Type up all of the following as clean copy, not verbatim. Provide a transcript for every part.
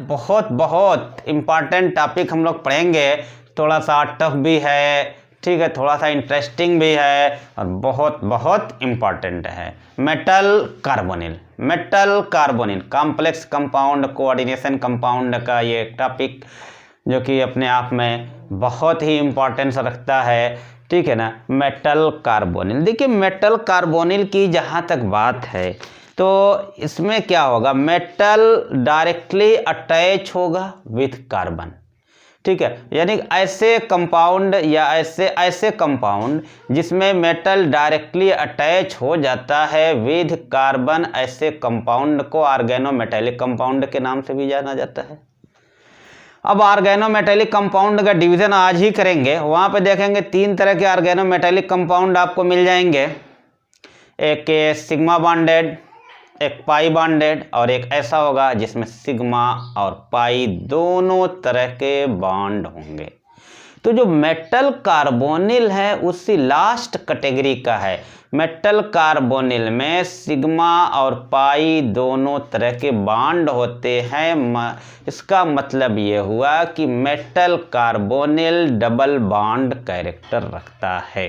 बहुत बहुत important topic हम लोग पढ़ेंगे, थोड़ा सा टफ भी है, ठीक है, थोड़ा सा इंटरेस्टिंग भी है और बहुत बहुत इम्पॉर्टेंट है। Metal carbonyl, metal carbonyl complex compound coordination compound का ये टॉपिक जो कि अपने आप में बहुत ही इम्पोर्टेंस रखता है, ठीक है ना। मेटल कार्बोनिल, देखिए मेटल कार्बोनिल की जहाँ तक बात है तो इसमें क्या होगा, मेटल डायरेक्टली अटैच होगा विथ कार्बन, ठीक है, यानी ऐसे कंपाउंड या ऐसे कंपाउंड जिसमें मेटल डायरेक्टली अटैच हो जाता है विद कार्बन, ऐसे कंपाउंड को ऑर्गेनोमेटेलिक कंपाउंड के नाम से भी जाना जाता है। अब ऑर्गेनोमेटेलिक कंपाउंड का डिवीजन आज ही करेंगे, वहाँ पे देखेंगे 3 तरह के ऑर्गेनोमेटेलिक कंपाउंड आपको मिल जाएंगे, एक सिग्मा बॉन्डेड, एक पाई बॉन्डेड और एक ऐसा होगा जिसमें सिग्मा और पाई दोनों तरह के बॉन्ड होंगे। तो जो मेटल कार्बोनिल है उसी लास्ट कैटेगरी का है। मेटल कार्बोनिल में सिग्मा और पाई दोनों तरह के बॉन्ड होते हैं। इसका मतलब ये हुआ कि metal carbonyl double bond character रखता है,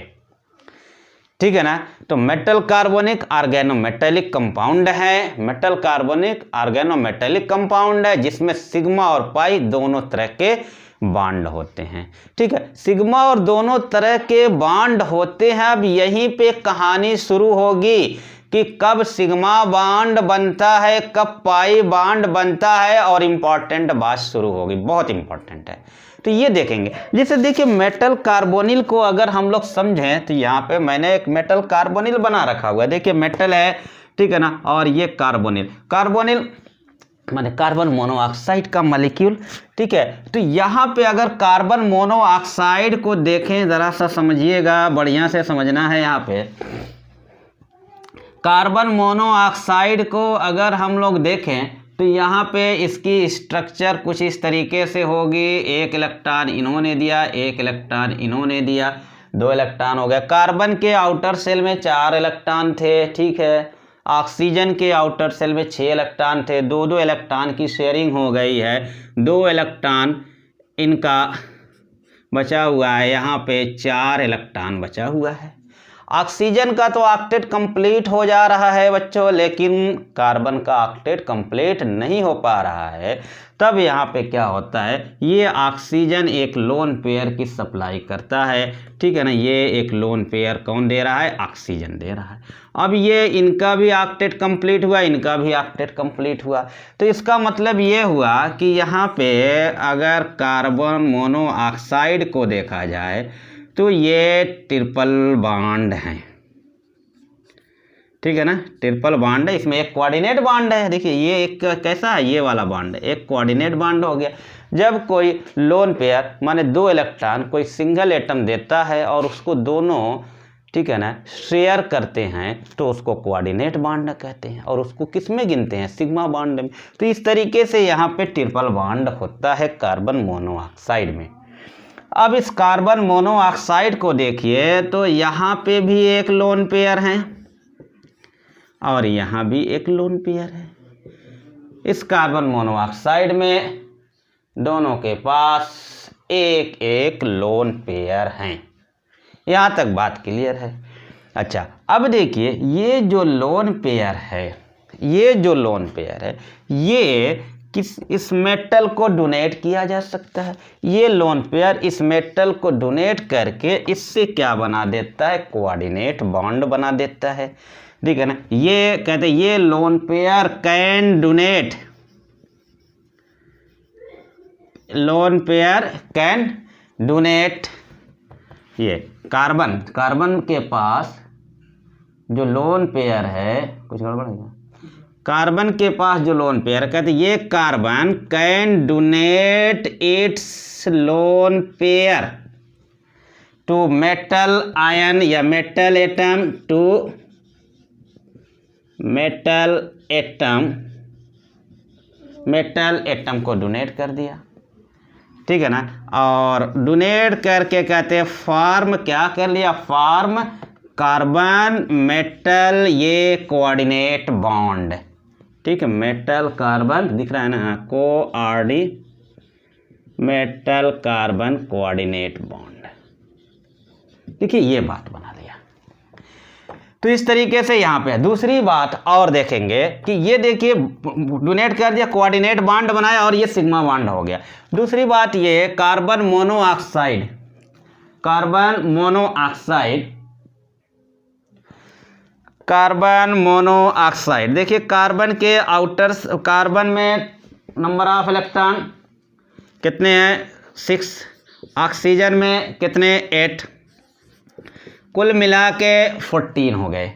ठीक है ना। तो मेटल कार्बोनिक ऑर्गेनोमेटेलिक कंपाउंड है, मेटल कार्बोनिक ऑर्गेनोमेटेलिक कंपाउंड है जिसमें सिग्मा और पाई दोनों तरह के बॉन्ड होते हैं, ठीक है। सिग्मा और दोनों तरह के बॉन्ड होते हैं। अब यहीं पे कहानी शुरू होगी कि कब सिग्मा बॉन्ड बनता है, कब पाई बॉन्ड बनता है, और इम्पॉर्टेंट बात शुरू होगी, बहुत इम्पॉर्टेंट है। तो ये देखेंगे, जैसे देखिए मेटल कार्बोनिल को अगर हम लोग समझें तो यहाँ पे मैंने एक मेटल कार्बोनिल बना रखा हुआ है, देखिए मेटल है, ठीक है ना, और ये कार्बोनिल, कार्बोनिल माने कार्बन मोनोऑक्साइड का मॉलिक्यूल, ठीक है। तो यहाँ पे अगर कार्बन मोनोऑक्साइड को देखें, ज़रा सा समझिएगा, बढ़िया से समझना है। यहाँ पे कार्बन मोनोऑक्साइड को अगर हम लोग देखें तो यहाँ पे इसकी स्ट्रक्चर कुछ इस तरीके से होगी, एक इलेक्ट्रॉन इन्होंने दिया, एक इलेक्ट्रॉन इन्होंने दिया, 2 इलेक्ट्रॉन हो गया। कार्बन के आउटर सेल में 4 इलेक्ट्रॉन थे, ठीक है। ऑक्सीजन के आउटर सेल में 6 इलेक्ट्रॉन थे, 2-2 इलेक्ट्रॉन की शेयरिंग हो गई है, 2 इलेक्ट्रॉन इनका बचा हुआ है, यहाँ पे 4 इलेक्ट्रॉन बचा हुआ है। ऑक्सीजन का तो ऑक्टेट कंप्लीट हो जा रहा है बच्चों, लेकिन कार्बन का ऑक्टेट कंप्लीट नहीं हो पा रहा है। तब यहाँ पे क्या होता है, ये ऑक्सीजन एक लोन पेयर की सप्लाई करता है, ठीक है ना। ये एक लोन पेयर कौन दे रहा है, ऑक्सीजन दे रहा है। अब ये इनका भी ऑक्टेट कंप्लीट हुआ, इनका भी ऑक्टेट कंप्लीट हुआ, तो इसका मतलब ये हुआ कि यहाँ पे अगर कार्बन मोनोऑक्साइड को देखा जाए तो ये ट्रिपल बॉन्ड है, ठीक है ना, ट्रिपल बॉन्ड है। इसमें एक कोऑर्डिनेट बॉन्ड है, देखिए ये एक कैसा है, ये वाला बॉन्ड है, एक कोऑर्डिनेट बॉन्ड हो गया। जब कोई लोन पेयर माने 2 इलेक्ट्रॉन कोई सिंगल एटम देता है और उसको दोनों, ठीक है ना, शेयर करते हैं तो उसको कोऑर्डिनेट बॉन्ड कहते हैं, और उसको किस में गिनते हैं, सिग्मा बॉन्ड में। तो इस तरीके से यहाँ पे ट्रिपल बॉन्ड होता है कार्बन मोनोऑक्साइड में। अब इस कार्बन मोनोऑक्साइड को देखिए तो यहाँ पे भी एक लोन पेयर है और यहाँ भी एक लोन पेयर है। इस कार्बन मोनोऑक्साइड में दोनों के पास एक एक लोन पेयर हैं। यहाँ तक बात क्लियर है। अच्छा, अब देखिए ये जो लोन पेयर है, ये जो लोन पेयर है, ये इस मेटल को डोनेट किया जा सकता है। ये लोन पेयर इस मेटल को डोनेट करके इससे क्या बना देता है, कोऑर्डिनेट बॉन्ड बना देता है, ठीक है ना। ये कहते हैं ये lone pair can donate, lone pair can donate. ये कार्बन के पास जो लोन पेयर है, कुछ गड़बड़ है क्या, कार्बन के पास जो लोन पेयर कहते ये carbon can donate its lone pair to metal ion या metal atom, to metal atom को डोनेट कर दिया, ठीक है ना। और डोनेट करके कहते हैं फॉर्म क्या कर लिया, फॉर्म कार्बन मेटल ये कोऑर्डिनेट बॉन्ड, ठीक है, मेटल कार्बन दिख रहा है ना, मेटल कार्बन कोऑर्डिनेट बॉन्ड। देखिए ये बात बना लिया। तो इस तरीके से यहाँ पे दूसरी बात और देखेंगे कि ये देखिए डोनेट कर दिया, कोऑर्डिनेट बॉन्ड बनाया और ये सिग्मा बॉन्ड हो गया। दूसरी बात ये कार्बन मोनोऑक्साइड, देखिए कार्बन में नंबर ऑफ इलेक्ट्रॉन कितने हैं 6, ऑक्सीजन में कितने 8, कुल मिला के 14 हो गए।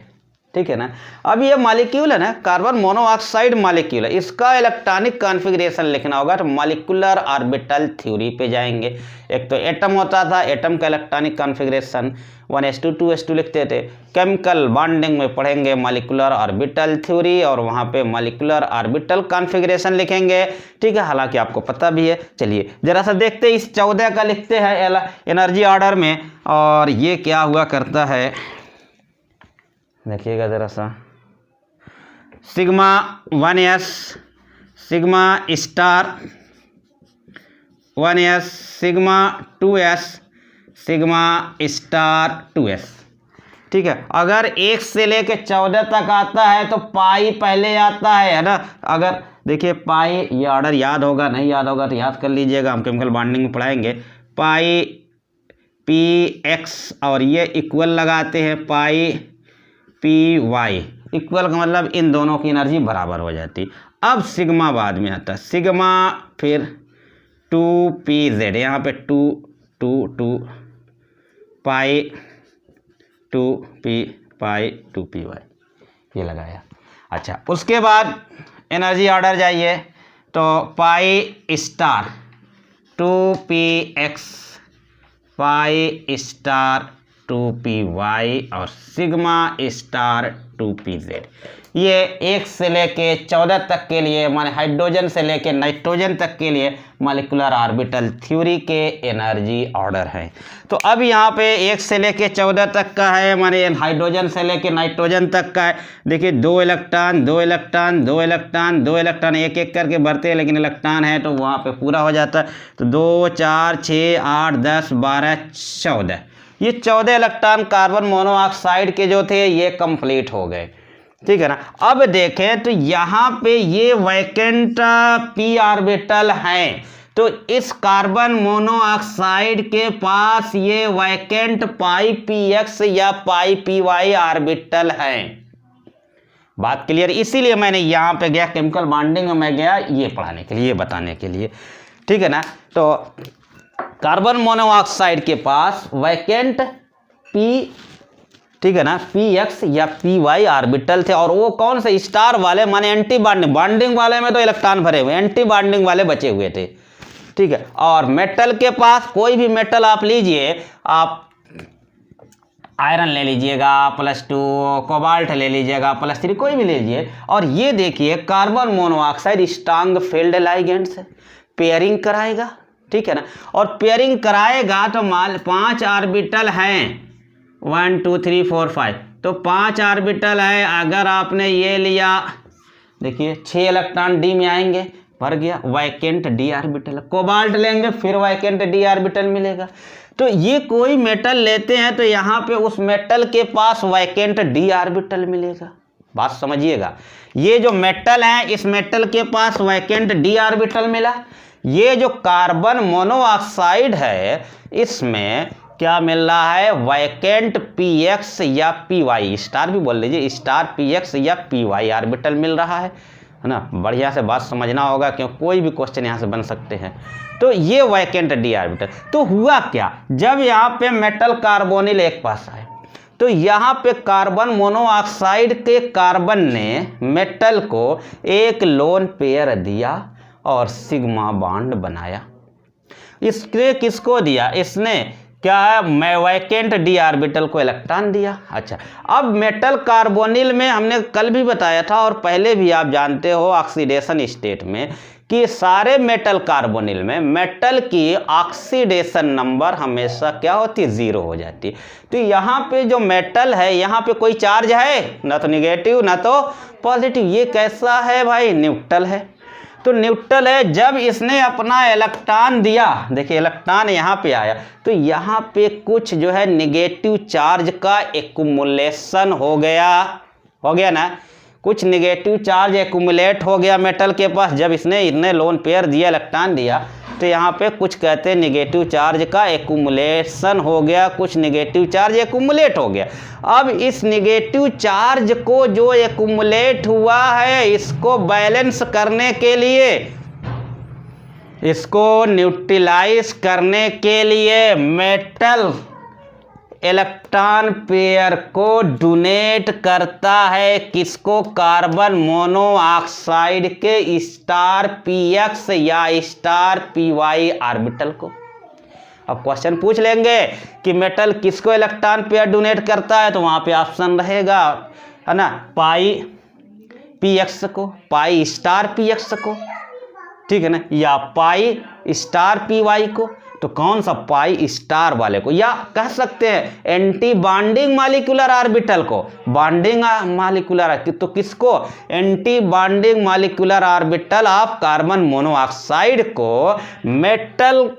ठीक है ना। अब ये मॉलिक्यूल है ना, कार्बन मोनोऑक्साइड मॉलिक्यूल है, इसका इलेक्ट्रॉनिक कॉन्फ़िगरेशन लिखना होगा तो मॉलिक्यूलर ऑर्बिटल थ्योरी पे जाएंगे। एक तो एटम होता था, एटम का इलेक्ट्रॉनिक कॉन्फ़िगरेशन 1s2 2s2 लिखते थे। केमिकल बॉन्डिंग में पढ़ेंगे मॉलिक्यूलर ऑर्बिटल थ्योरी और वहाँ पे मॉलिक्यूलर ऑर्बिटल कॉन्फ़िगरेशन लिखेंगे। ठीक है, हालांकि आपको पता भी है। चलिए जरा सा देखते हैं, इस 14 का लिखते हैं एनर्जी ऑर्डर में, और ये क्या हुआ करता है देखिएगा जरा सा। Sigma 1s, sigma star 1s, sigma 2s, sigma star 2s। ठीक है, अगर 1 से लेके 14 तक आता है तो पाई पहले आता है ना। अगर देखिए पाई, ये ऑर्डर याद होगा, नहीं याद होगा तो याद कर लीजिएगा, हम केमिकल बॉन्डिंग में पढ़ाएंगे। पाई पी एक्स और ये इक्वल लगाते हैं पाई पी वाई, इक्वल का मतलब इन दोनों की एनर्जी बराबर हो जाती। अब सिग्मा बाद में आता है, सिग्मा फिर 2pz, यहाँ पे 2 पाई 2p पाई 2py ये लगाया। अच्छा, उसके बाद एनर्जी ऑर्डर जाइए तो pi star 2px pi star 2py और सिग्मा स्टार 2pz। ये 1 से लेके 14 तक के लिए माने हाइड्रोजन से लेके नाइट्रोजन तक के लिए मॉलिक्यूलर ऑर्बिटल थ्योरी के एनर्जी ऑर्डर है। तो अब यहाँ पे 1 से लेके 14 तक का है, माने हाइड्रोजन से लेके नाइट्रोजन तक का है। देखिए 2 इलेक्ट्रॉन 2 इलेक्ट्रॉन 2 इलेक्ट्रॉन 2 इलेक्ट्रॉन एक एक करके बढ़ते हैं, लेकिन इलेक्ट्रॉन है तो वहाँ पे पूरा हो जाता है। तो 2 4 6 8 10 12 14, ये 14 इलेक्ट्रॉन कार्बन मोनोऑक्साइड के जो थे ये कंप्लीट हो गए। ठीक है ना। अब देखें तो यहाँ पे ये वैकेंट p ऑर्बिटल हैं, तो इस कार्बन मोनोऑक्साइड के पास ये वैकेंट पाई px या पाई py ऑर्बिटल हैं। बात क्लियर, इसीलिए मैंने यहाँ पे गया केमिकल बॉन्डिंग में, मैं गया ये पढ़ाने के लिए, ये बताने के लिए। ठीक है ना। तो कार्बन मोनोऑक्साइड के पास वैकेंट p, ठीक है ना, px या py ऑर्बिटल थे, और वो कौन से स्टार वाले माने एंटी बॉन्डिंग, बॉन्डिंग वाले में तो इलेक्ट्रॉन भरे हुए, एंटी बॉन्डिंग वाले बचे हुए थे। ठीक है, और मेटल के पास कोई भी मेटल आप लीजिए, आप आयरन ले लीजिएगा +2, कोबाल्ट ले लीजिएगा +3, कोई भी ले लीजिए, और ये देखिए carbon monoxide strong field ligand से पेयरिंग कराएगा। ठीक है ना, और पेयरिंग कराएगा तो 5 ऑर्बिटल हैं, 1 2 3 4 5, तो 5 ऑर्बिटल है। अगर आपने ये लिया, देखिए 6 इलेक्ट्रॉन डी में आएंगे, भर गया, वैकेंट डी ऑर्बिटल। कोबाल्ट लेंगे फिर वैकेंट डी ऑर्बिटल मिलेगा। तो ये कोई मेटल लेते हैं तो यहाँ पे उस मेटल के पास वैकेंट डी ऑर्बिटल मिलेगा। बात समझिएगा, ये जो मेटल है इस मेटल के पास वैकेंट डी ऑर्बिटल मिला। ये जो कार्बन मोनोऑक्साइड है इसमें क्या मिल रहा है, वैकेंट px या py, स्टार भी बोल लीजिए, स्टार px या py ऑर्बिटल मिल रहा है ना। बढ़िया से बात समझना होगा क्यों कोई भी क्वेश्चन यहाँ से बन सकते हैं। तो ये वैकेंट डी ऑर्बिटल। तो हुआ क्या, जब यहाँ पे मेटल कार्बोनिल एक पास आए तो यहाँ पे कार्बन मोनोऑक्साइड के कार्बन ने मेटल को एक लोन पेयर दिया और सिग्मा बॉन्ड बनाया। इसने किसको दिया, इसने क्या है, वैकेंट डी ऑर्बिटल को इलेक्ट्रॉन दिया। अच्छा, अब मेटल कार्बोनिल में हमने कल भी बताया था और पहले भी आप जानते हो ऑक्सीडेशन स्टेट में कि सारे मेटल कार्बोनिल में मेटल की ऑक्सीडेशन नंबर हमेशा क्या होती है, 0 हो जाती है। तो यहाँ पे जो मेटल है यहाँ पे कोई चार्ज है, ना तो निगेटिव ना तो पॉजिटिव। ये कैसा है भाई, न्यूट्रल है। तो न्यूट्रल है। जब इसने अपना इलेक्ट्रॉन दिया, देखिए इलेक्ट्रॉन यहाँ पे आया तो यहाँ पे कुछ जो है निगेटिव चार्ज का एक्युमुलेशन हो गया ना, कुछ निगेटिव चार्ज एक्युमुलेट हो गया मेटल के पास। जब इसने लोन पेयर दिया, इलेक्ट्रॉन दिया, तो यहाँ पे कुछ कहते हैं निगेटिव चार्ज का एक्युमुलेशन हो गया, कुछ निगेटिव चार्ज एक्युमुलेट हो गया। अब इस निगेटिव चार्ज को जो एक्युमुलेट हुआ है, इसको बैलेंस करने के लिए, इसको न्यूट्रलाइज करने के लिए मेटल इलेक्ट्रॉन पेयर को डोनेट करता है, किसको, कार्बन मोनोऑक्साइड के स्टार px या स्टार py ऑर्बिटल को। अब क्वेश्चन पूछ लेंगे कि मेटल किसको इलेक्ट्रॉन पेयर डोनेट करता है, तो वहां पे ऑप्शन रहेगा, है ना, पाई px को, पाई स्टार px को, ठीक है ना, या पाई स्टार py को। तो कौन सा, पाई स्टार वाले को, या कह सकते हैं एंटी बॉन्डिंग मॉलिक्यूलर ऑर्बिटल को, बॉन्डिंग मॉलिक्यूलर, तो किसको, anti bonding molecular orbital of carbon monoxide को मेटल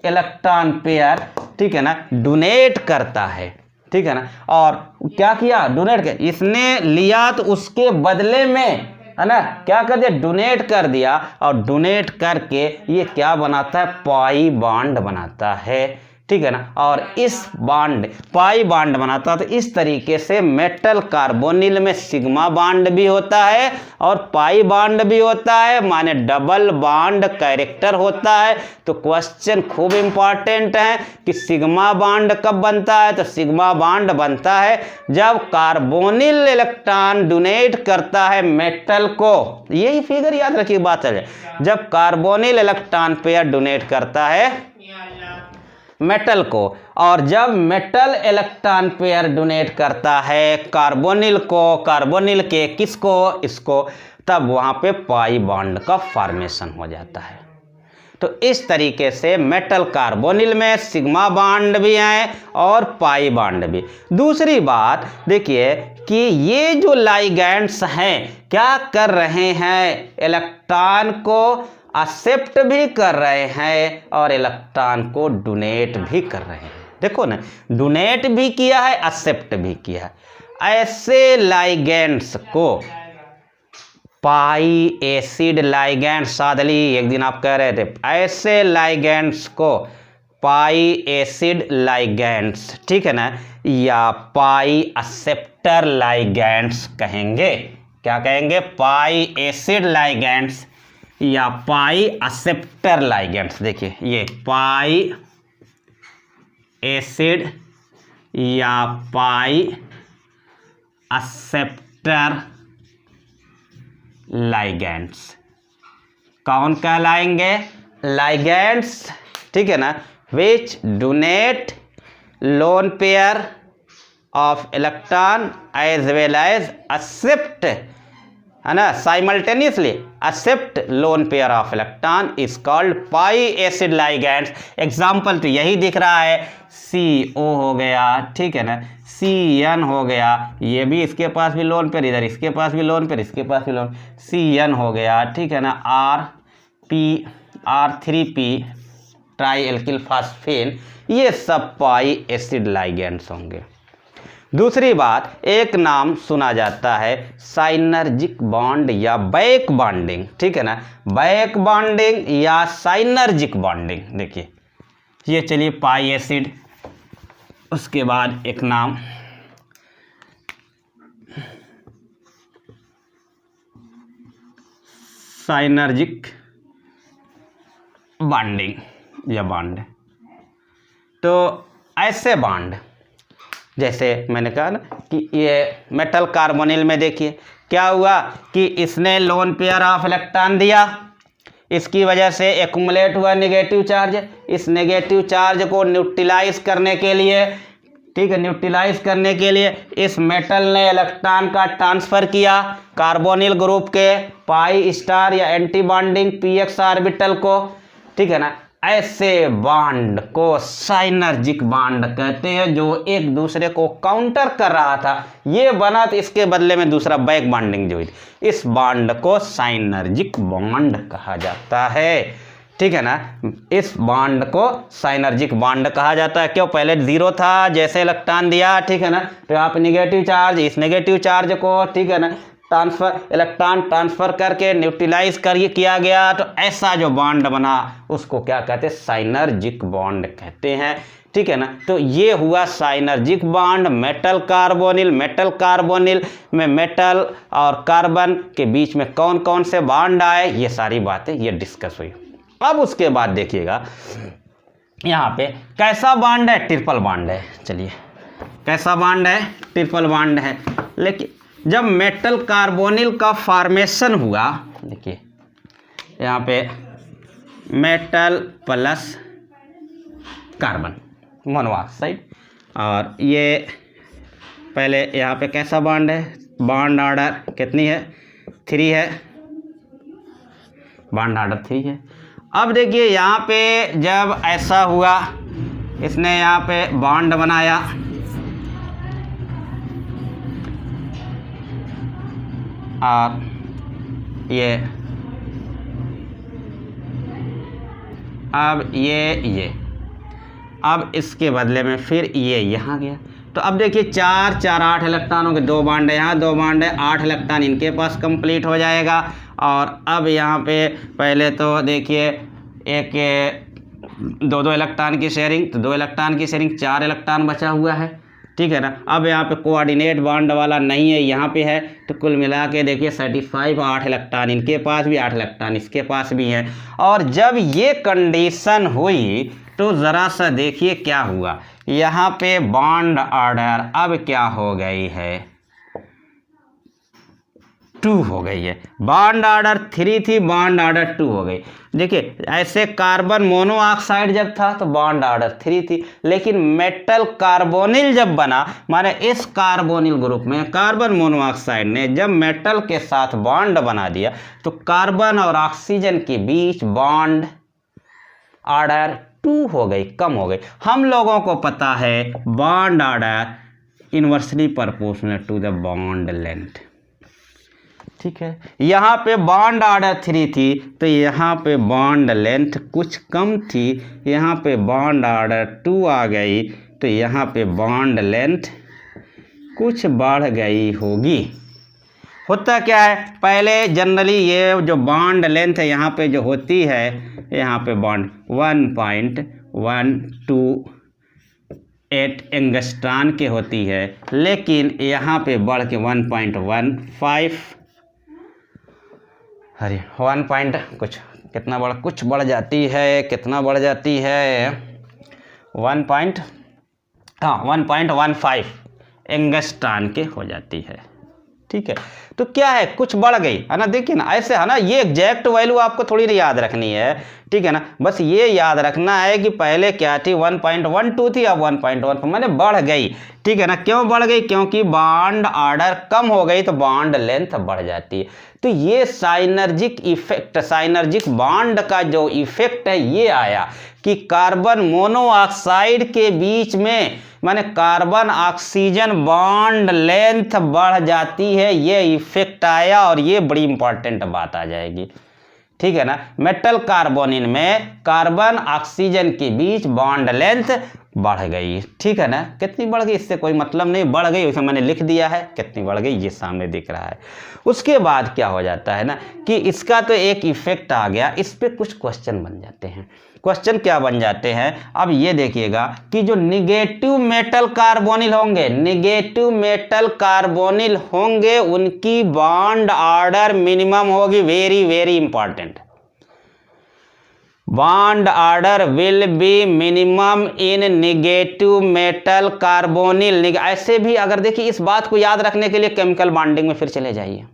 इलेक्ट्रॉन पेयर, ठीक है ना, डोनेट करता है, ठीक है ना। और क्या किया, डोनेट किया, इसने लिया तो उसके बदले में, है ना, क्या कर दिया, डोनेट कर दिया। और डोनेट करके ये क्या बनाता है, पाई बॉन्ड बनाता है, ठीक है ना। और इस बॉन्ड, पाई बॉन्ड बनाता है। तो इस तरीके से मेटल कार्बोनिल में सिग्मा बॉन्ड भी होता है और पाई बॉन्ड भी होता है, माने डबल बॉन्ड कैरेक्टर होता है। तो क्वेश्चन खूब इंपॉर्टेंट है कि सिग्मा बॉन्ड कब बनता है, तो सिग्मा बॉन्ड बनता है जब कार्बोनिल इलेक्ट्रॉन डोनेट करता है मेटल को। यही फिगर याद रखिए, बात है, जब कार्बोनिल इलेक्ट्रॉन पेयर डोनेट करता है मेटल को, और जब मेटल इलेक्ट्रॉन पेयर डोनेट करता है कार्बोनिल को, कार्बोनिल के किसको, इसको, तब वहां पे पाई बॉन्ड का फॉर्मेशन हो जाता है। तो इस तरीके से मेटल कार्बोनिल में सिग्मा बॉन्ड भी है और पाई बॉन्ड भी। दूसरी बात देखिए कि ये जो लाइगैंड्स हैं क्या कर रहे हैं, इलेक्ट्रॉन को एक्सेप्ट भी कर रहे हैं और इलेक्ट्रॉन को डोनेट भी कर रहे हैं। देखो ना, डोनेट भी किया है, एक्सेप्ट भी किया है। ऐसे लाइगैंड्स को पाई एसिड लाइगैंड, सादली एक दिन आप कह रहे थे, ऐसे लाइगैंड्स को पाई एसिड लाइगैंड्स, ठीक है ना, या पाई एक्सेप्टर लाइगैंड्स कहेंगे। क्या कहेंगे, पाई एसिड लाइगैंड्स या पाई एक्सेप्टर लाइगैंड्स। देखिए ये पाई एसिड या पाई एक्सेप्टर लाइगैंड्स कौन कहलाएंगे, लाइगैंड्स, ठीक है ना, which donate lone pair of electron as well as accept, है ना, simultaneously accept lone pair of electron is called pi acid ligands. Example तो यही दिख रहा है, CO हो गया, ठीक है ना, CN हो गया, ये भी इसके पास भी लोन पेयर, इधर इसके पास भी लोन पेयर, इसके पास भी लोन, CN हो गया, ठीक है ना, R3P ट्राई एल्किल फास्फेन, ये सब पाई एसिड लाइगैंड्स होंगे। दूसरी बात, एक नाम सुना जाता है साइनर्जिक बॉन्ड या बैक बॉन्डिंग, ठीक है ना, बैक बॉन्डिंग या साइनर्जिक बॉन्डिंग। देखिए ये, चलिए पाई एसिड, उसके बाद एक नाम साइनर्जिक बॉन्डिंग या बॉन्ड। तो ऐसे बॉन्ड, जैसे मैंने कहा ना कि ये मेटल कार्बोनिल में देखिए क्या हुआ कि इसने लोन पेयर ऑफ इलेक्ट्रॉन दिया, इसकी वजह से एक्युमुलेट हुआ नेगेटिव चार्ज। इस नेगेटिव चार्ज को न्यूट्रलाइज करने के लिए ठीक है, न्यूट्रलाइज करने के लिए इस मेटल ने इलेक्ट्रॉन का ट्रांसफर किया कार्बोनिल ग्रुप के पाई स्टार या एंटी बॉन्डिंग px ऑर्बिटल को, ठीक है ना। ऐसे बॉन्ड को साइनर्जिक बॉन्ड कहते हैं, जो एक दूसरे को काउंटर कर रहा था, ये बना तो इसके बदले में दूसरा बैक बॉन्डिंग जो हुई थी, इस बॉन्ड को साइनर्जिक बॉन्ड कहा जाता है, ठीक है ना। इस बॉन्ड को साइनर्जिक बॉन्ड कहा जाता है। क्यों? पहले जीरो था, जैसे इलेक्ट्रॉन दिया, ठीक है ना, तो आप नेगेटिव चार्ज, इस नेगेटिव चार्ज को, ठीक है ना, इलेक्ट्रॉन ट्रांसफर करके न्यूट्रलाइज किया गया, तो ऐसा जो बॉन्ड बना उसको क्या कहते हैं? साइनर्जिक बॉन्ड कहते हैं, ठीक है ना। तो ये हुआ साइनर्जिक बॉन्ड। मेटल कार्बोनिल में मेटल और कार्बन के बीच में कौन कौन से बॉन्ड आए, ये सारी बातें ये डिस्कस हुई। अब उसके बाद देखिएगा यहाँ पे कैसा बॉन्ड है? ट्रिपल बॉन्ड है। चलिए, कैसा बॉन्ड है? ट्रिपल बॉन्ड है। लेकिन जब मेटल कार्बोनिल का फॉर्मेशन हुआ, देखिए यहाँ पे मेटल प्लस कार्बन मोनोऑक्साइड, और ये पहले यहाँ पे कैसा बॉन्ड है? बॉन्ड ऑर्डर कितनी है? 3 है, बॉन्ड ऑर्डर 3 है। अब देखिए यहाँ पे जब ऐसा हुआ, इसने यहाँ पे बॉन्ड बनाया, और ये अब इसके बदले में फिर ये यहाँ गया, तो अब देखिए 4 4 8 इलेक्ट्रॉनों के 2 बॉन्ड है, यहाँ 2 बॉन्ड है, 8 इलेक्ट्रॉन इनके पास कंप्लीट हो जाएगा। और अब यहाँ पे पहले तो देखिए एक 2 इलेक्ट्रॉन की शेयरिंग, तो 2 इलेक्ट्रॉन की शेयरिंग, 4 इलेक्ट्रॉन बचा हुआ है, ठीक है ना। अब यहाँ पे कोऑर्डिनेट बॉन्ड वाला नहीं है, यहाँ पे है, तो कुल मिला के देखिए 35, 8 इलेक्ट्रॉन इनके पास भी, 8 इलेक्ट्रॉन इसके पास भी है। और जब ये कंडीशन हुई तो ज़रा सा देखिए क्या हुआ, यहाँ पे बॉन्ड ऑर्डर अब क्या हो गई है? 2 हो गई है। बॉन्ड ऑर्डर 3 थी, बॉन्ड ऑर्डर 2 हो गई। देखिए ऐसे कार्बन मोनोऑक्साइड जब था तो बॉन्ड ऑर्डर 3 थी, लेकिन मेटल कार्बोनिल जब बना, माने इस कार्बोनिल ग्रुप में कार्बन मोनोऑक्साइड ने जब मेटल के साथ बॉन्ड बना दिया, तो कार्बन और ऑक्सीजन के बीच बॉन्ड ऑर्डर 2 हो गई, कम हो गई। हम लोगों को पता है bond order inversely proportional to the bond length, ठीक है। यहाँ पे बॉन्ड ऑर्डर 3 थी, तो यहाँ पे बॉन्ड लेंथ कुछ कम थी, यहाँ पे बॉन्ड ऑर्डर 2 आ गई, तो यहाँ पे बॉन्ड लेंथ कुछ बढ़ गई होगी। होता क्या है, पहले जनरली ये जो बॉन्ड लेंथ है यहाँ पे जो होती है, यहाँ पे बॉन्ड 1.128 एंगस्ट्रॉन के होती है, लेकिन यहाँ पे बढ़ के 1.15, अरे 1 पॉइंट कुछ कितना बढ़, कुछ बढ़ जाती है, कितना बढ़ जाती है, 1.15 एंगस्ट्रॉन के हो जाती है, ठीक है। तो क्या है, कुछ बढ़ गई है ना। देखिए ना, ऐसे है ना, ये एग्जैक्ट वैल्यू आपको थोड़ी नहीं याद रखनी है, ठीक है ना। बस ये याद रखना है कि पहले क्या थी, 1.12 थी, अब 1.1 मैंने बढ़ गई, ठीक है ना। क्यों बढ़ गई? क्योंकि बॉन्ड ऑर्डर कम हो गई तो बॉन्ड लेंथ बढ़ जाती है। तो ये साइनर्जिक इफेक्ट, साइनर्जिक बॉन्ड का जो इफेक्ट है ये आया कि कार्बन मोनोऑक्साइड के बीच में माने कार्बन ऑक्सीजन बॉन्ड लेंथ बढ़ जाती है, ये इफेक्ट आया, और ये बड़ी इंपॉर्टेंट बात आ जाएगी, ठीक है ना। मेटल कार्बोनिल में कार्बन ऑक्सीजन के बीच बॉन्ड लेंथ बढ़ गई, ठीक है ना। कितनी बढ़ गई इससे कोई मतलब नहीं, बढ़ गई उसे मैंने लिख दिया है, कितनी बढ़ गई ये सामने दिख रहा है। उसके बाद क्या हो जाता है ना कि इसका तो एक इफेक्ट आ गया, इस पे कुछ क्वेश्चन बन जाते हैं। क्वेश्चन क्या बन जाते हैं, अब ये देखिएगा कि जो निगेटिव मेटल कार्बोनिल होंगे, निगेटिव मेटल कार्बोनिल होंगे, उनकी बॉन्ड ऑर्डर मिनिमम होगी, very very important. Bond order will be minimum in negative metal carbonyl. ऐसे भी अगर देखिए, इस बात को याद रखने के लिए केमिकल बॉन्डिंग में फिर चले जाइए,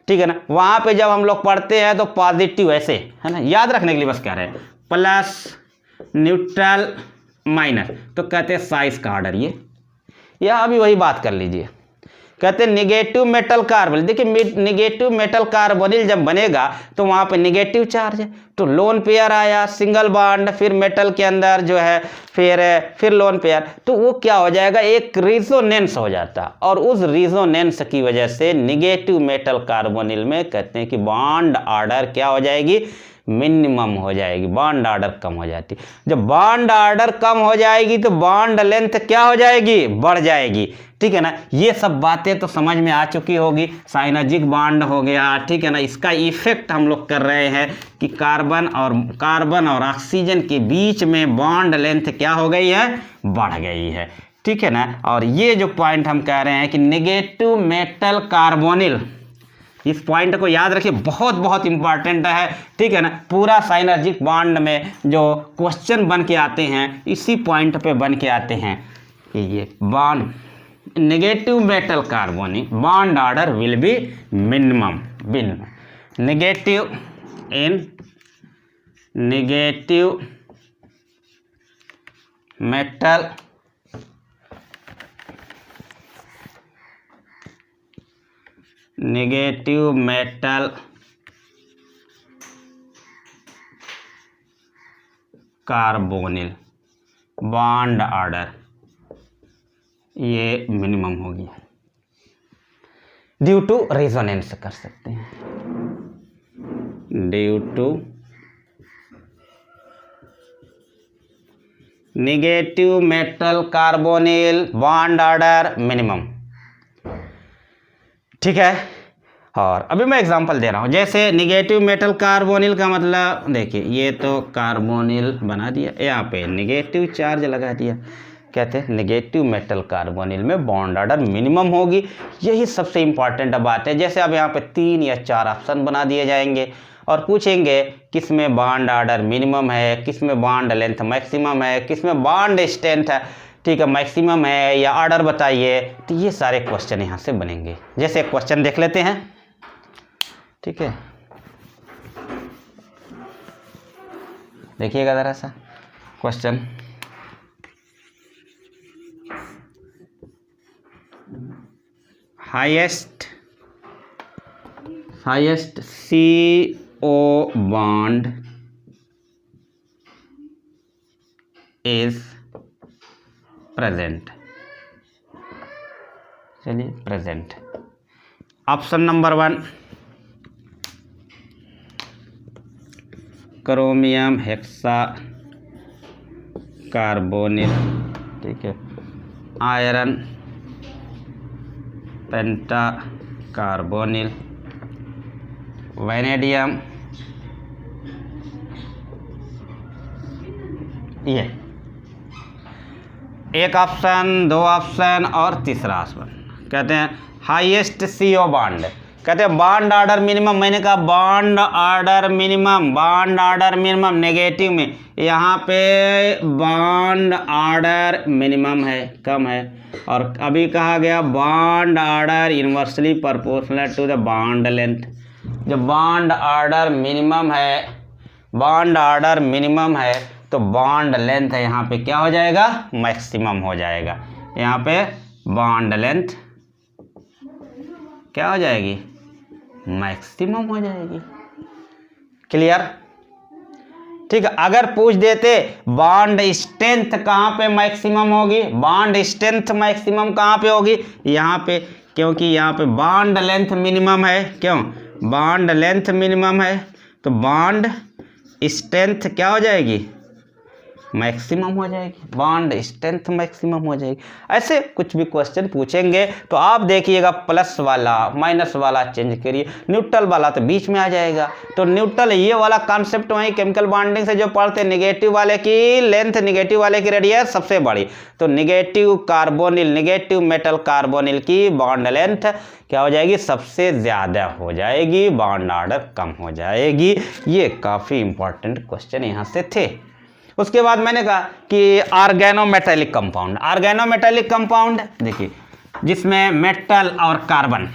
ठीक है ना। वहां पे जब हम लोग पढ़ते हैं तो पॉजिटिव ऐसे है ना, याद रखने के लिए बस कह रहे हैं, प्लस न्यूट्रल माइनस, तो कहते हैं साइज का ऑर्डर। ये यहाँ भी वही बात कर लीजिए, कहते हैं निगेटिव मेटल कार्बोनिल। देखिए निगेटिव मेटल कार्बोनिल जब बनेगा तो वहाँ पे निगेटिव चार्ज है, तो लोन पेयर आया, सिंगल बॉन्ड, फिर मेटल के अंदर जो है फिर लोन पेयर, तो वो क्या हो जाएगा, एक रिजोनेंस हो जाता। और उस रिजोनेंस की वजह से निगेटिव मेटल कार्बोनिल में कहते हैं कि बॉन्ड ऑर्डर क्या हो जाएगी, मिनिमम हो जाएगी, बॉन्ड ऑर्डर कम हो जाती। जब बॉन्ड ऑर्डर कम हो जाएगी तो बॉन्ड लेंथ क्या हो जाएगी, बढ़ जाएगी। ठीक है ना, ये सब बातें तो समझ में आ चुकी होगी। साइनर्जिक बॉन्ड हो गया, ठीक है ना, इसका इफेक्ट हम लोग कर रहे हैं कि कार्बन और ऑक्सीजन के बीच में बॉन्ड लेंथ क्या हो गई है, बढ़ गई है। ठीक है ना, और ये जो पॉइंट हम कह रहे हैं कि निगेटिव मेटल कार्बोनिल, इस पॉइंट को याद रखिए, बहुत बहुत इंपॉर्टेंट है। ठीक है ना, पूरा साइनर्जिक बॉन्ड में जो क्वेश्चन बन के आते हैं इसी पॉइंट पे बन के आते हैं कि ये bond negative metal carbonyl bond order will be minimum negative metal negative metal carbonyl bond order ये मिनिमम होगी ड्यू टू रेजोनेंस कर सकते हैं, due to negative metal carbonyl bond order minimum. ठीक है, और अभी मैं एग्जांपल दे रहा हूँ। जैसे नेगेटिव मेटल कार्बोनिल का मतलब देखिए, ये तो कार्बोनिल बना दिया, यहाँ पे नेगेटिव चार्ज लगा दिया, कहते हैं नेगेटिव मेटल कार्बोनिल में बॉन्ड ऑर्डर मिनिमम होगी। यही सबसे इंपॉर्टेंट बात है। जैसे अब यहाँ पे 3 या 4 ऑप्शन बना दिए जाएंगे और पूछेंगे किस में बॉन्ड ऑर्डर मिनिमम है, किस में बॉन्ड लेंथ मैक्सिमम है, किस में बॉन्ड स्ट्रेंथ है, ठीक है, मैक्सिमम है या ऑर्डर बताइए। तो ये सारे क्वेश्चन यहाँ से बनेंगे। जैसे एक क्वेश्चन देख लेते हैं। ठीक है, देखिएगा ज़रा सा question. Highest CO bond is present। चलिए present. Option number 1 chromium hexa carbonyl, ठीक है, आयरन पेंटा कार्बोनिल, वैनेडियम, ये एक ऑप्शन, 2 ऑप्शन और तीसरा ऑप्शन। कहते हैं हाईएस्ट CO बॉन्ड, कहते हैं बॉन्ड ऑर्डर मिनिमम। मैंने कहा बॉन्ड ऑर्डर मिनिमम नेगेटिव में, यहाँ पे बॉन्ड ऑर्डर मिनिमम है, कम है। और अभी कहा गया bond order inversely proportional to the bond length. जब बॉन्ड ऑर्डर मिनिमम है तो बॉन्ड लेंथ यहाँ पे क्या हो जाएगा, मैक्सिमम हो जाएगा। यहाँ पे बॉन्ड लेंथ क्या हो जाएगी, मैक्सिमम हो जाएगी। क्लियर? ठीक है, अगर पूछ देते बॉन्ड स्ट्रेंथ कहाँ पे मैक्सिमम होगी, बॉन्ड स्ट्रेंथ मैक्सिमम कहाँ पे होगी, यहाँ पे, क्योंकि यहाँ पे बॉन्ड लेंथ मिनिमम है। क्यों? बॉन्ड लेंथ मिनिमम है तो बॉन्ड स्ट्रेंथ क्या हो जाएगी, मैक्सिमम हो जाएगी, बॉन्ड स्ट्रेंथ मैक्सिमम हो जाएगी। ऐसे कुछ भी क्वेश्चन पूछेंगे तो आप देखिएगा प्लस वाला माइनस वाला चेंज करिए, न्यूट्रल वाला तो बीच में आ जाएगा। तो न्यूट्रल ये वाला कॉन्सेप्ट वहीं केमिकल बॉन्डिंग से जो पढ़ते, नेगेटिव वाले की लेंथ, नेगेटिव वाले की रेडियस सबसे बड़ी, तो नेगेटिव मेटल कार्बोनिल की बॉन्ड लेंथ क्या हो जाएगी, सबसे ज़्यादा हो जाएगी, बॉन्ड ऑर्डर कम हो जाएगी। ये काफ़ी इंपॉर्टेंट क्वेश्चन यहाँ से थे। उसके बाद मैंने कहा कि ऑर्गेनोमेटेलिक कंपाउंड, देखिए जिसमें मेटल और कार्बन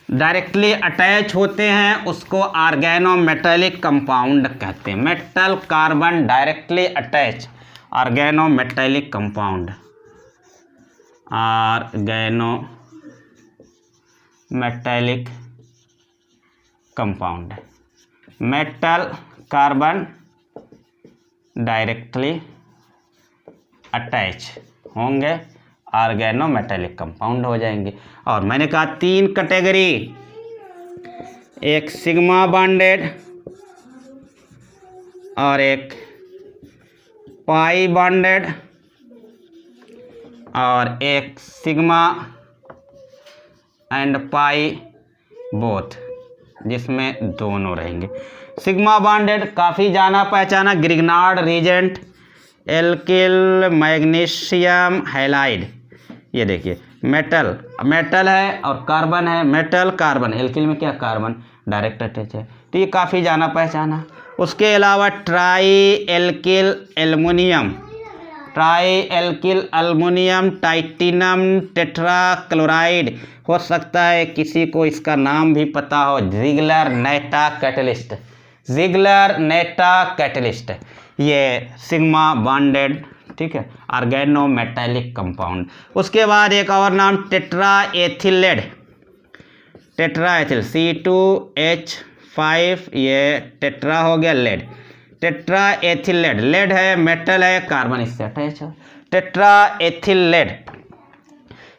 डायरेक्टली अटैच होते हैं उसको ऑर्गेनोमेटेलिक कंपाउंड कहते हैं। Metal carbon directly attach organometallic compound, organometallic compound. Metal carbon directly attach होंगे, ऑर्गेनोमेटेलिक कंपाउंड हो जाएंगे। और मैंने कहा 3 कैटेगरी, एक सिग्मा बॉन्डेड और एक पाई बॉन्डेड और एक सिग्मा एंड पाई बोथ, जिसमें दोनों रहेंगे। सिग्मा बॉन्डेड काफ़ी जाना पहचाना, Grignard reagent, alkyl magnesium halide. ये देखिए मेटल है और कार्बन है, मेटल कार्बन, एल्किल में क्या कार्बन डायरेक्ट अटैच है, तो ये काफ़ी जाना पहचाना। उसके अलावा try alkyl aluminium, titanium tetra chloride, हो सकता है किसी को इसका नाम भी पता हो, जिगलर नेटा कैटलिस्ट, ये सिग्मा बॉन्डेड, ठीक है, ऑर्गेनोमेटेलिक कंपाउंड। उसके बाद एक और नाम टेट्रा एथिल C2H5, ये टेट्रा हो गया लेड, टेट्रा एथिल लेड है, मेटल है, कार्बन इससे अटैच है, टेट्रा एथिल लेड।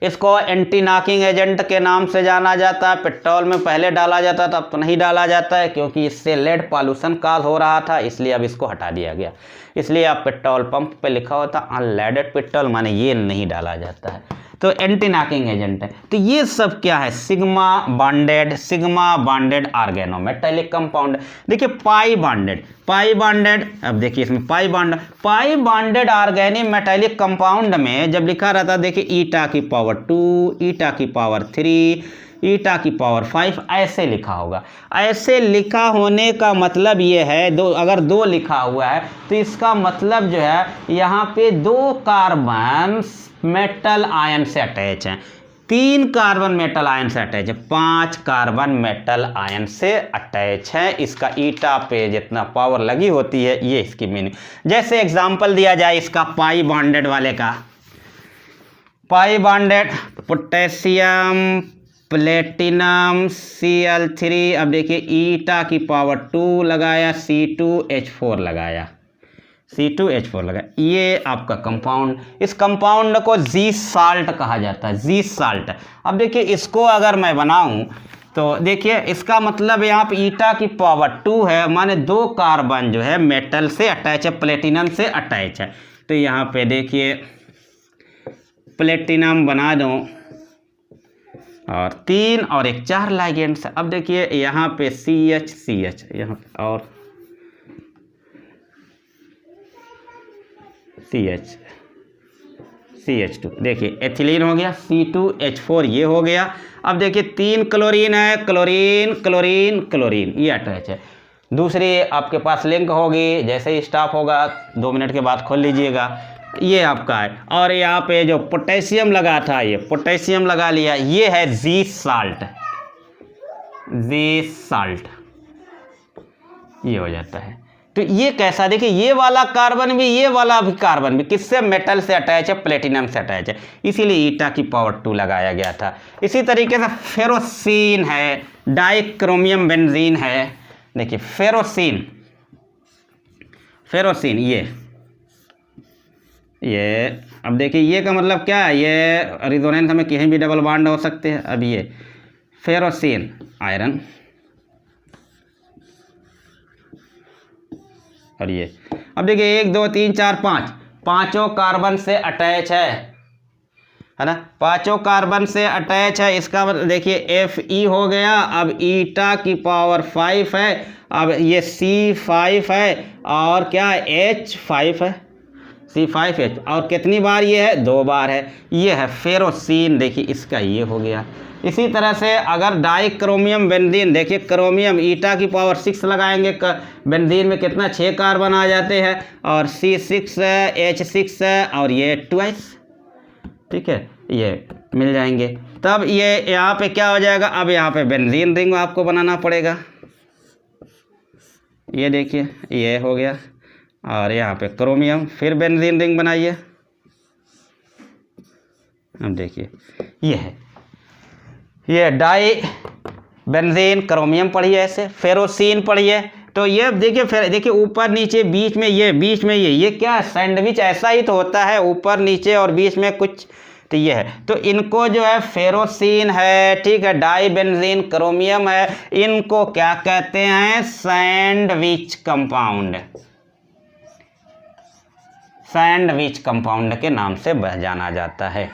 इसको एंटी नॉकिंग एजेंट के नाम से जाना जाता है। पेट्रोल में पहले डाला जाता था, अब तो नहीं डाला जाता है, क्योंकि इससे लेड पॉल्यूशन काज हो रहा था, इसलिए अब इसको हटा दिया गया। इसलिए अब पेट्रोल पंप पे लिखा होता अनलेडेड पेट्रोल, माने ये नहीं डाला जाता है, तो एंटी नॉकिंग एजेंट है। तो ये सब क्या है, सिग्मा बॉन्डेड ऑर्गेनोमेटेलिक कंपाउंड। देखिए पाई बॉन्डेड, अब देखिए इसमें पाई बॉन्डेड ऑर्गेनोमेटेलिक कंपाउंड में जब लिखा रहता है, देखिए ईटा की पावर 2, ईटा की पावर 3, ईटा की पावर 5, ऐसे लिखा होगा। ऐसे लिखा होने का मतलब ये है, अगर 2 लिखा हुआ है तो इसका मतलब जो है यहाँ पे 2 कार्बन मेटल आयन से अटैच हैं, 3 कार्बन मेटल आयन से अटैच है, 5 कार्बन मेटल आयन से अटैच है। इसका ईटा पे जितना पावर लगी होती है, ये इसकी मीनिंग। जैसे एग्जांपल दिया जाए इसका पाई बॉन्डेड वाले का, पाई बॉन्डेड पोटेशियम प्लेटिनम Cl3, अब देखिए ईटा की पावर 2 लगाया, C2H4 लगाया, ये आपका कंपाउंड। इस कंपाउंड को जी साल्ट कहा जाता है, जी साल्ट। अब देखिए इसको अगर मैं बनाऊं तो देखिए इसका मतलब यहाँ पे ईटा की पावर 2 है, माने 2 कार्बन जो है मेटल से अटैच है, प्लेटिनम से अटैच है। तो यहाँ पे देखिए प्लेटिनम बना दूं और 3 और 1 4 लाइगेंड्स। अब देखिए यहाँ पे CH यहाँ पे और CH2, देखिए एथिलीन हो गया, C2H4 ये हो गया। अब देखिए 3 क्लोरीन है, क्लोरीन ये अटैच है। दूसरी आपके पास लिंक होगी, जैसे ही स्टॉप होगा 2 मिनट के बाद खोल लीजिएगा, ये आपका है। और यहाँ पे जो पोटेशियम लगा था, ये पोटेशियम लगा लिया, ये है जी साल्ट, ये हो जाता है। तो ये कैसा, देखिए ये वाला कार्बन भी, ये वाला भी कार्बन भी किससे, मेटल से अटैच है, प्लेटिनम से अटैच है, इसीलिए ईटा की पावर 2 लगाया गया था। इसी तरीके से फेरोसीन है, डाइक्रोमियम बेंजीन है। देखिए फेरोसीन ये अब देखिए ये का मतलब क्या है, ये रिजोनेंस में कहीं भी डबल बॉन्ड हो सकते हैं। अब ये फेरोसीन आयरन, और ये अब देखिए 1 2 3 4 5 पाँचों कार्बन से अटैच है ना, 5 कार्बन से अटैच है। इसका मतलब देखिए Fe हो गया, अब ईटा की पावर 5 है, अब ये C5 है और क्या H5 है, C5H, और कितनी बार ये है, 2 बार है, ये है फेरोसीन। देखिए इसका ये हो गया। इसी तरह से अगर डाइक्रोमियम बेंजीन, देखिए क्रोमियम ईटा की पावर 6 लगाएंगे, बेंजीन में कितना 6 कार्बन आ जाते हैं, और C6 है, H6 है, और ये ट्वाइस, ठीक है, ये मिल जाएंगे। तब ये यहाँ पे क्या हो जाएगा, अब यहाँ पे बेंजीन रिंग आपको बनाना पड़ेगा। ये देखिए ये हो गया, और यहाँ पे क्रोमियम, फिर बेंजीन रिंग बनाइए। अब देखिए ये है, ये डाई बेंजीन क्रोमियम पढ़िए, ऐसे फेरोसिन पढ़िए। तो ये देखिए, फिर देखिए ऊपर नीचे बीच में ये क्या है, सैंडविच ऐसा ही तो होता है, ऊपर नीचे और बीच में कुछ, तो ये है। तो इनको जो है फेरोसिन है, ठीक है, डाई बेंजीन क्रोमियम है, इनको क्या कहते हैं, सैंडविच कंपाउंड, सैंडविच कंपाउंड के नाम से जाना जाता है,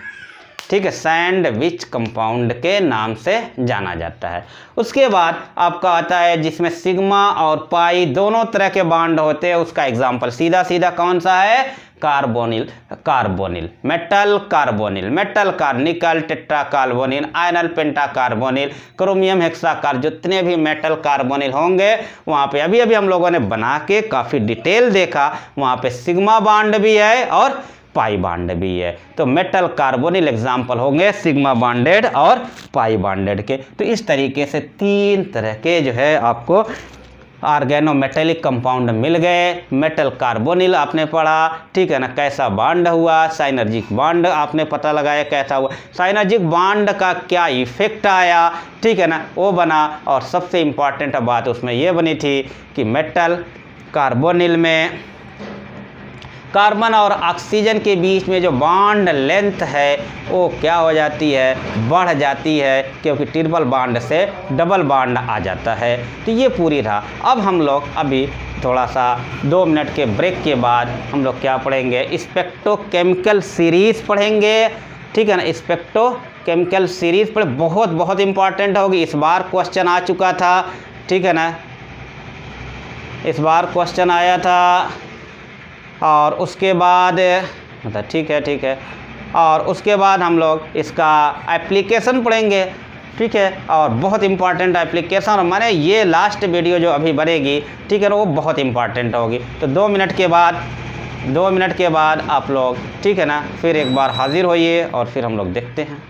ठीक है, सैंडविच कंपाउंड के नाम से जाना जाता है। उसके बाद आपका आता है जिसमें सिग्मा और पाई दोनों तरह के बॉन्ड होते हैं, उसका एग्जांपल सीधा सीधा कौन सा है, carbonyl, carbonyl, metal carbonyl, metal निकल टेट्रा कार्बोनिल, आयनल पेंटा कार्बोनिल, क्रोमियम हेक्साकार, जितने भी मेटल कार्बोनिल होंगे वहाँ पे अभी हम लोगों ने बना के काफ़ी डिटेल देखा, वहाँ पे सिग्मा बॉन्ड भी है और पाई बॉन्ड भी है। तो मेटल कार्बोनिल एग्जाम्पल होंगे सिग्मा बॉन्डेड और पाई बॉन्डेड के। तो इस तरीके से 3 तरह के जो है आपको ऑर्गेनोमेटेलिक कंपाउंड मिल गए। मेटल कार्बोनिल आपने पढ़ा, ठीक है ना, कैसा बॉन्ड हुआ, साइनर्जिक बॉन्ड आपने पता लगाया कैसा हुआ, साइनर्जिक बॉन्ड का क्या इफेक्ट आया, ठीक है ना, वो बना। और सबसे इम्पॉर्टेंट बात उसमें ये बनी थी कि मेटल कार्बोनिल में कार्बन और ऑक्सीजन के बीच में जो बॉन्ड लेंथ है वो क्या हो जाती है, बढ़ जाती है, क्योंकि ट्रिपल बॉन्ड से डबल बॉन्ड आ जाता है। तो ये पूरी रहा। अब हम लोग अभी थोड़ा सा 2 मिनट के ब्रेक के बाद हम लोग क्या पढ़ेंगे, स्पेक्ट्रोकेमिकल सीरीज़ पढ़ेंगे, ठीक है ना, स्पेक्ट्रोकेमिकल सीरीज़ पढ़े, बहुत बहुत इंपॉर्टेंट होगी। इस बार क्वेश्चन आ चुका था, ठीक है ना, इस बार क्वेश्चन आया था। और उसके बाद मतलब ठीक है, और उसके बाद हम लोग इसका एप्लीकेशन पढ़ेंगे, ठीक है, और बहुत इंपॉर्टेंट एप्लीकेशन, माने ये लास्ट वीडियो जो अभी बनेगी, ठीक है ना, वो बहुत इंपॉर्टेंट होगी। तो 2 मिनट के बाद आप लोग, ठीक है ना, फिर एक बार हाजिर होइए और फिर हम लोग देखते हैं।